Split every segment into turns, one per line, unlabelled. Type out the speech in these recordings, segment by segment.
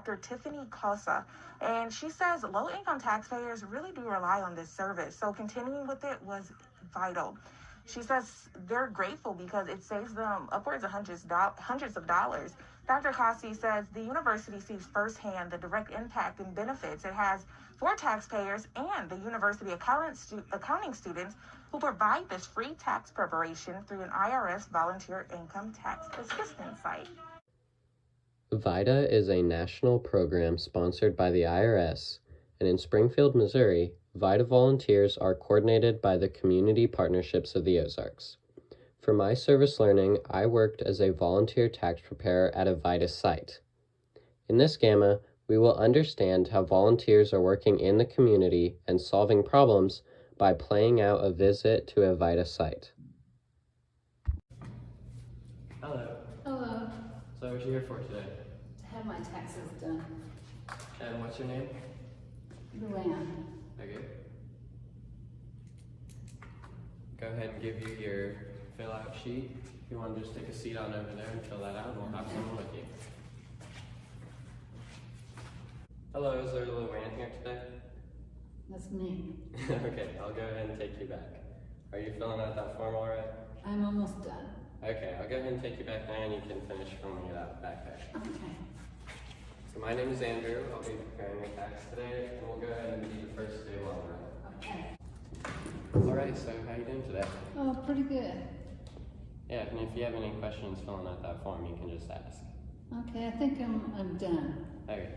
Dr. Tiffany Cosa, and she says low-income taxpayers really do rely on this service, so continuing with it was vital. She says they're grateful because it saves them upwards of hundreds of dollars. Dr. Kasi says the university sees firsthand the direct impact and benefits it has for taxpayers and the university accounting students who provide this free tax preparation through an IRS volunteer income tax assistance site.
VITA is a national program sponsored by the IRS, and in Springfield, Missouri, VITA volunteers are coordinated by the Community Partnerships of the Ozarks. For my service learning, I worked as a volunteer tax preparer at a VITA site. In this gamma, we will understand how volunteers are working in the community and solving problems by playing out a visit to a VITA site.
Hello.
Hello.
So what are you here for today?
To have my taxes done.
And what's your name?
Luann.
Okay. Go ahead and give you your fill out sheet. If you want to just take a seat on over there and fill that out, and we'll have someone with you. Hello, is there Luann here today?
That's me.
Okay, I'll go ahead and take you back. Are you filling out that form all right?
I'm almost done.
Okay, I'll go ahead and take you back there and you can finish filling it out back there.
Okay.
So my name is Andrew. I'll be preparing your tax today, and we'll go ahead and do the first day while we're at it.
Okay.
All right, so how you doing today?
Oh, pretty good.
Yeah, and if you have any questions filling out that form, you can just ask.
Okay, I think I'm done.
Okay.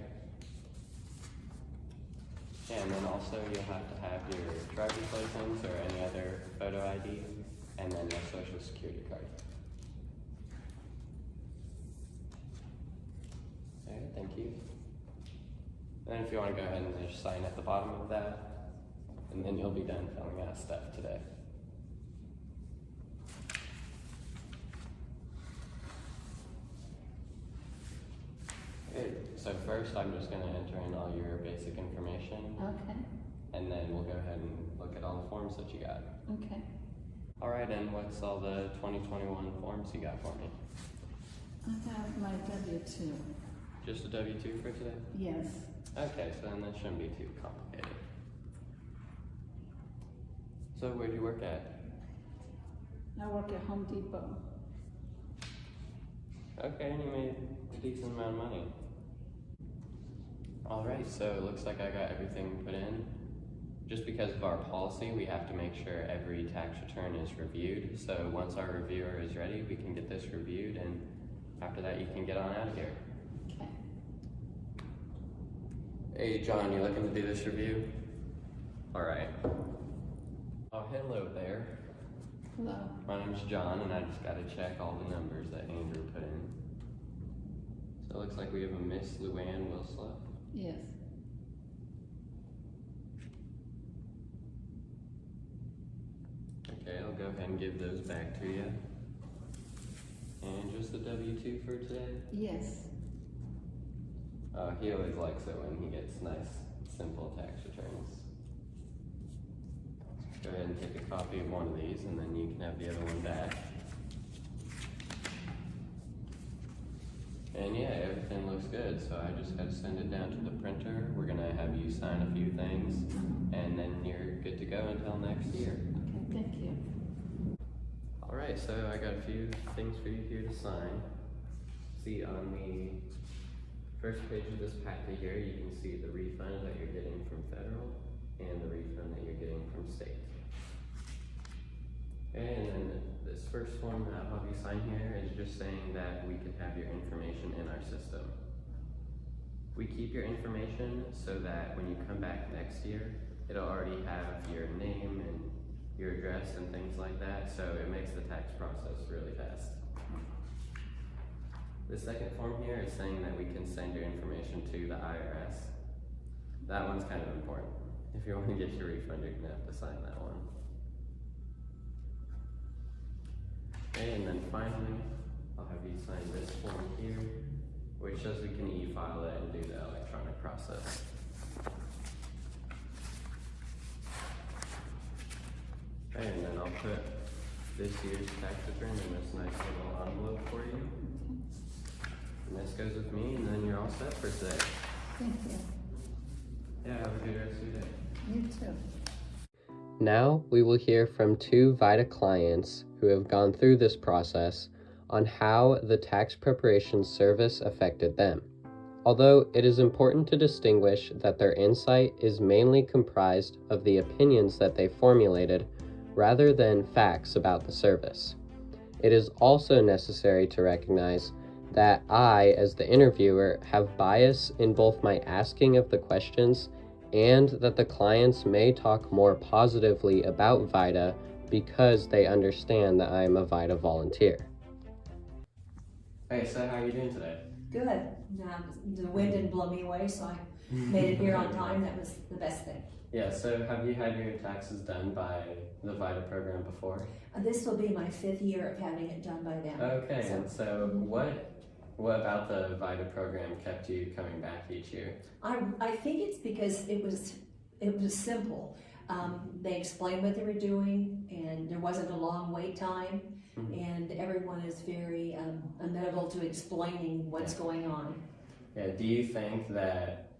And then also you'll have to have your driver's license or any other photo ID, and then your social security card. All right, thank you. And if you want to go ahead and just sign at the bottom of that, and then you'll be done filling out stuff today. Okay, so first I'm just going to enter in all your basic information,
Okay.
and then we'll go ahead and look at all the forms that you got.
Okay.
All right, and what's all the 2021 forms you got for me?
I have my W-2.
Just a W-2 for today?
Yes.
Okay, so then that shouldn't be too complicated. So where'd you work at?
I work at Home Depot.
Okay, and you made a decent amount of money. All right, so it looks like I got everything put in. Just because of our policy, we have to make sure every tax return is reviewed. So once our reviewer is ready, we can get this reviewed, and after that, you can get on out of here.
Okay.
Hey, John, you looking to do this review? All right. Oh, hello there.
Hello.
My name's John, and I just got to check all the numbers that Andrew put in. So it looks like we have a Miss Luann Wilslef.
Yes.
Okay, I'll go ahead and give those back to you. And just the W-2 for today?
Yes.
He always likes it when he gets nice, simple tax returns. Go ahead and take a copy of one of these, and then you can have the other one back. And yeah, everything looks good, so I just got to send it down to the printer. We're gonna have you sign a few things, and then you're good to go until next year.
Okay, thank you.
All right, so I got a few things for you here to sign. See, on the first page of this packet here, you can see the refund that you're getting from federal and the refund that you're getting from state. And then this first form that I'll have you sign here is just saying that we can have your information in our system. We keep your information so that when you come back next year, it'll already have your name and your address and things like that, so it makes the tax process really fast. The second form here is saying that we can send your information to the IRS. That one's kind of important. If you want to get your refund, you're gonna have to sign that one. Okay, and then finally, I'll have you sign this form here, which says we can e-file it and do the electronic process. Okay, and then I'll put this year's tax return in this nice little envelope for you. And this goes with me, and then you're all set for today.
Thank you.
Yeah, have a good rest of your day.
You too.
Now we will hear from 2 VITA clients who have gone through this process on how the tax preparation service affected them. Although it is important to distinguish that their insight is mainly comprised of the opinions that they formulated rather than facts about the service. It is also necessary to recognize that I, as the interviewer, have bias in both my asking of the questions and that the clients may talk more positively about VITA because they understand that I am a VITA volunteer.
Hey, so how are you doing today?
Good. The wind didn't blow me away, so I made it here on time. That was the best thing.
Yeah, so have you had your taxes done by the VITA program before?
This will be my 5th year of having it done by them.
Okay, and so what about the VITA program kept you coming back each year?
I think it's because it was simple. They explained what they were doing, and there wasn't a long wait time, and everyone is very amenable to explaining what's going on.
Yeah, do you think that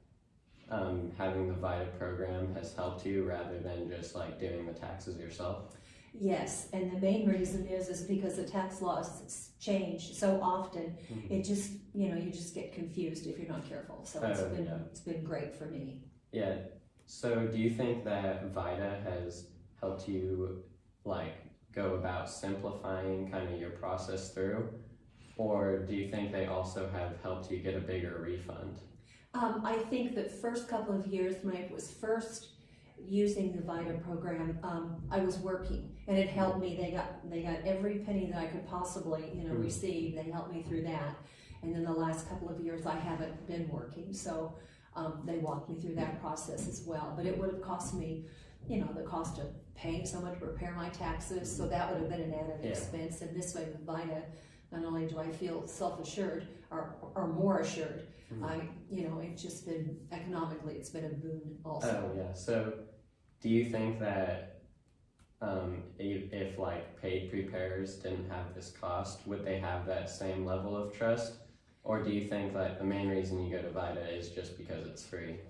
having the VITA program has helped you rather than just like doing the taxes yourself?
Yes, and the main reason is because the tax laws change so often. It just, you just get confused if you're not careful. So it's been great for me.
Yeah. So do you think that VITA has helped you like go about simplifying kind of your process through, or do you think they also have helped you get a bigger refund?
I think the first couple of years when I was first using the VITA program, I was working, and it helped me. They got every penny that I could possibly receive. They helped me through that. And then the last couple of years I haven't been working, so they walked me through that process as well. But it would have cost me, the cost of paying someone to prepare my taxes, so that would have been an added expense. And this way with VITA, not only do I feel self-assured or more assured, it's just been economically, it's been a boon also.
Oh yeah. So do you think that if like paid preparers didn't have this cost, would they have that same level of trust? Or do you think that the main reason you go to VITA is just because it's free?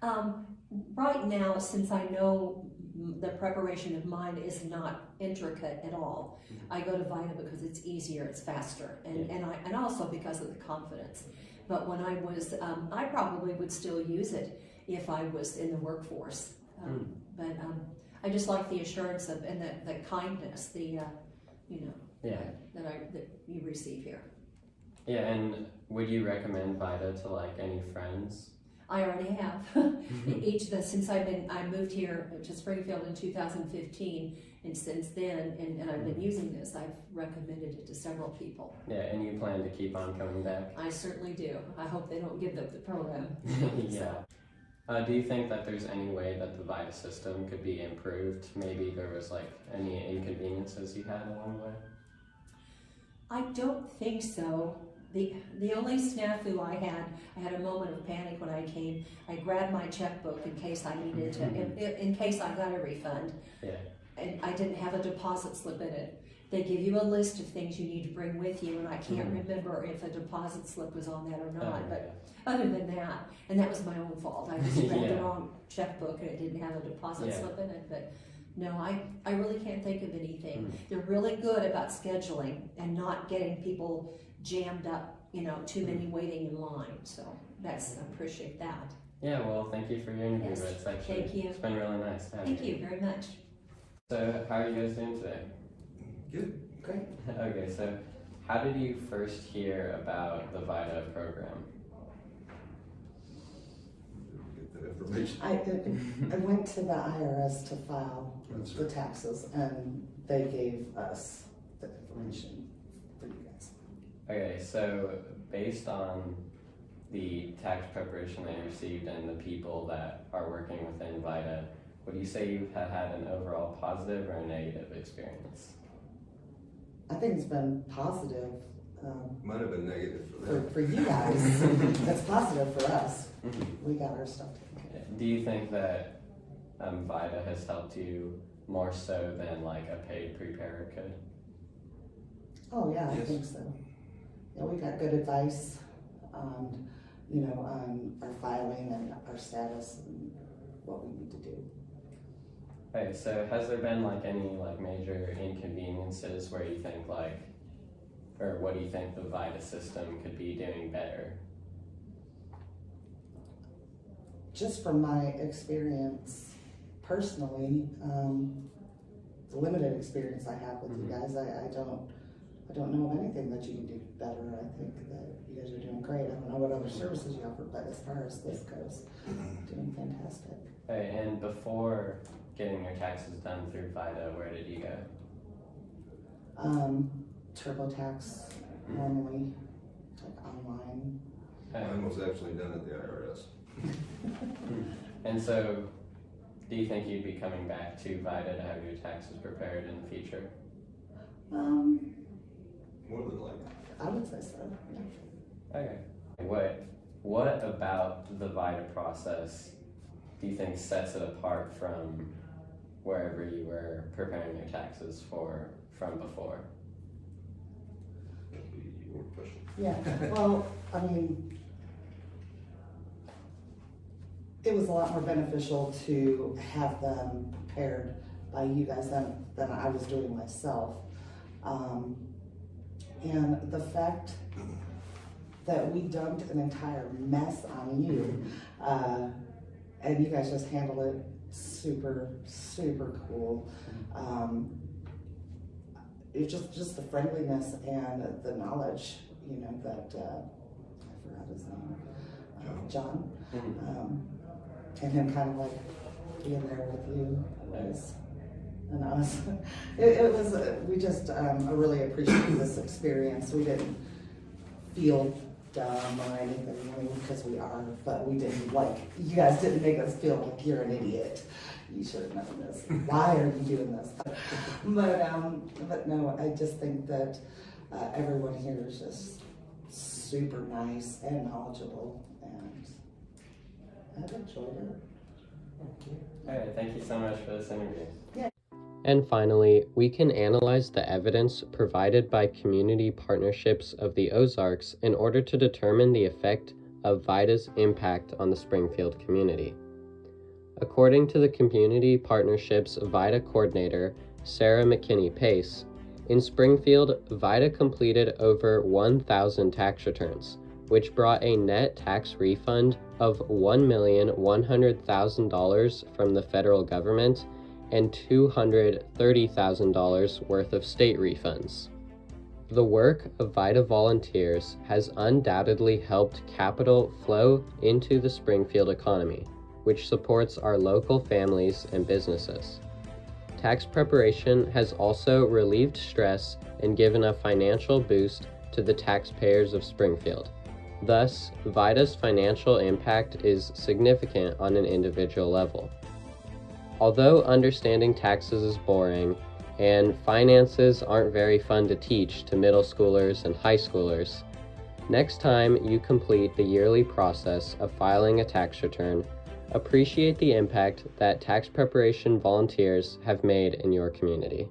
Right now, since I know the preparation of mine is not intricate at all, I go to VITA because it's easier, it's faster, and also because of the confidence. But when I was, I probably would still use it if I was in the workforce. But I just like the assurance of and the kindness, that you receive here.
Yeah, and would you recommend VITA to like any friends?
I already have. Since I moved here to Springfield in 2015, and since then, and I've been using this, I've recommended it to several people.
Yeah, and you plan to keep on coming back?
I certainly do. I hope they don't give up the program.
Yeah. Do you think that there's any way that the VITA system could be improved? Maybe there was like any inconveniences you had along the way?
I don't think so. The only snafu I had a moment of panic when I came. I grabbed my checkbook in case I needed to, in case I got a refund. Yeah. And I didn't have a deposit slip in it. They give you a list of things you need to bring with you, and I can't remember if a deposit slip was on that or not. But other than that, and that was my own fault. I just grabbed the wrong checkbook and it didn't have a deposit slip in it. But no, I really can't think of anything. They're really good about scheduling and not getting people jammed up, too many waiting in line. So I appreciate that.
Yeah, well, thank you for your interview.
Yes. Thank you.
It's been really nice having
Thank you very much.
So, how are you guys doing today?
Good.
Great.
Okay, so how did you first hear about the VITA program?
Get that information.
I went to the IRS to file the taxes, and they gave us the information for you guys.
Okay, so based on the tax preparation that you received and the people that are working within VITA, would you say you've had an overall positive or a negative experience?
I think it's been positive.
Might have been negative for them.
For you guys. That's positive for us. We got our stuff taken care of.
Do you think that VITA has helped you more so than like a paid preparer could?
Oh yeah, I
Yes.
think so. Yeah, we got good advice. on, our filing and our status and what we need to do.
Okay, so has there been like any like major inconveniences where you think like, or what do you think the VITA system could be doing better?
Just from my experience personally, the limited experience I have with you guys, I don't know of anything that you can do better. I think that you guys are doing great. I don't know what other services you offer, but as far as this goes, doing fantastic.
Okay, and before getting your taxes done through VITA, where did you go?
TurboTax, normally, like online.
Mine was actually done at the IRS.
And so, do you think you'd be coming back to VITA to have your taxes prepared in the future?
More than likely.
I would say so, yeah.
Okay. What about the VITA process do you think sets it apart from wherever you were preparing your taxes from before?
That'd be your question.
Yeah, well, I mean, it was a lot more beneficial to have them prepared by you guys than I was doing myself. And the fact that we dumped an entire mess on you, and you guys just handled it super, super cool. It's just the friendliness and the knowledge, that, I forgot his name, John. And him kind of like being there with you was, and us. It was, we just, I really appreciate this experience. We didn't feel dumb or anything, because we are, but we didn't you guys didn't make us feel like you're an idiot. You should have known this. Why are you doing this? But no, I just think that everyone here is just super nice and knowledgeable, and I've enjoyed it.
Alright, thank you so much for this interview.
And finally, we can analyze the evidence provided by community partnerships of the Ozarks in order to determine the effect of VITA's impact on the Springfield community. According to the Community Partnerships VITA coordinator, Sarah McKinney-Pace, in Springfield, VITA completed over 1,000 tax returns, which brought a net tax refund of $1,100,000 from the federal government and $230,000 worth of state refunds. The work of VITA volunteers has undoubtedly helped capital flow into the Springfield economy, which supports our local families and businesses. Tax preparation has also relieved stress and given a financial boost to the taxpayers of Springfield. Thus, VITA's financial impact is significant on an individual level. Although understanding taxes is boring, and finances aren't very fun to teach to middle schoolers and high schoolers, next time you complete the yearly process of filing a tax return, appreciate the impact that tax preparation volunteers have made in your community.